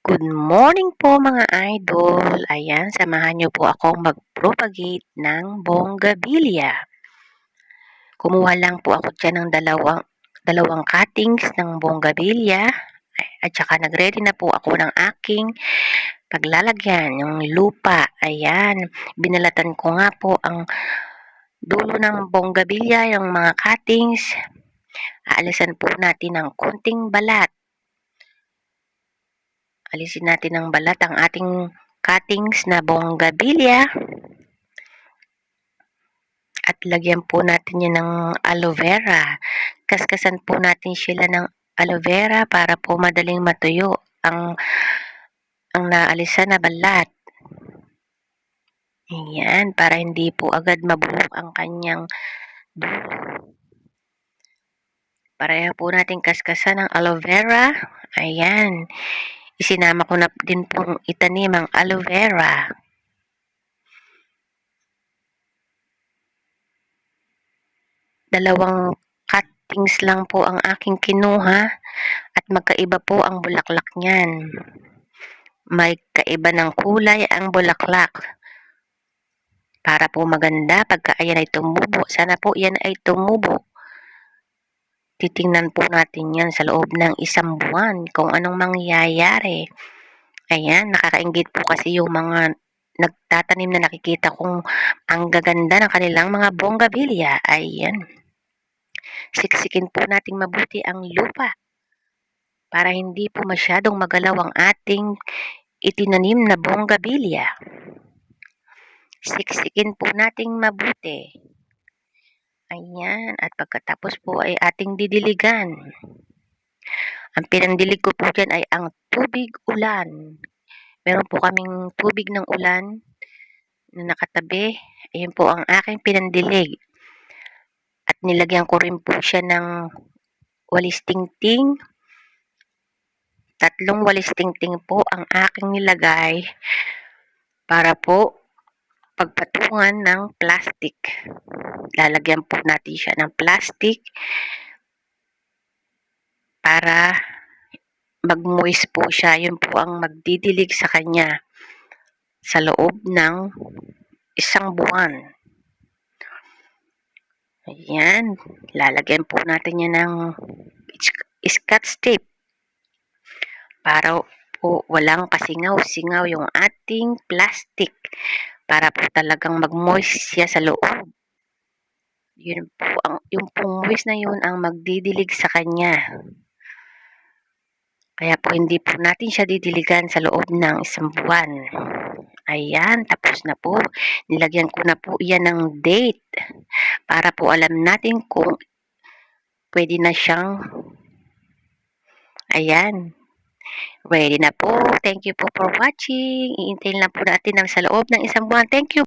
Good morning po mga idol. Ayan, samahan niyo po akong mag-propagate ng bonggabilya. Kumuha lang po ako dyan ng dalawang cuttings ng bonggabilya at saka nag-ready na po ako ng aking paglalagyan, yung lupa. Ayan, binalatan ko nga po ang dulo ng bonggabilya, yung mga cuttings. Aalisan po natin ng konting balat. Alisin natin ng balat ang ating cuttings na bonggabilya. At lagyan po natin yan ng aloe vera. Kaskasan po natin sila ng aloe vera para po madaling matuyo ang naalisan na balat. Ayan, para hindi po agad mabulok ang kanyang dulo. Pareho po natin kaskasan ng aloe vera. Ayan, isinama ko na din pong itanim ang aloe vera. Dalawang cuttings lang po ang aking kinuha at magkaiba po ang bulaklak niyan. May kaiba ng kulay ang bulaklak. Para po maganda pagka ayan ay tumubo. Sana po yan ay tumubo. Titingnan po natin yan sa loob ng 1 buwan kung anong mangyayari. Ayan, nakakainggit po kasi yung mga nagtatanim na nakikita kong ang gaganda ng kanilang mga bonggabilya. Ayan. Siksikin po nating mabuti ang lupa para hindi po masyadong magalaw ang ating itinanim na bonggabilya. Siksikin po nating mabuti. Ayan, at pagkatapos po ay ating didiligan. Ang pinandilig ko po dyan ay ang tubig ulan. Meron po kaming tubig ng ulan na nakatabi. Ayan po ang aking pinandilig. At nilagyan ko rin po siya ng walis tingting. 3 walis tingting po ang aking nilagay para po pagpatungan ng plastic. Lalagyan po natin siya ng plastic para mag-moist po siya. Yun po ang magdidilig sa kanya sa loob ng 1 buwan. Ayan, lalagyan po natin yan ng scotch tape para po walang kasingaw-singaw yung ating plastic para po talagang mag-moist siya sa loob. Yung pong moist na yun ang magdidilig sa kanya. Kaya po hindi po natin siya didiligan sa loob ng 1 buwan. Ayan, tapos na po. Nilagyan ko na po yan ng date para po alam natin kung pwede na siyang ayan. Ready na po. Thank you po for watching. Iintayin lang po natin sa loob ng 1 buwan. Thank you.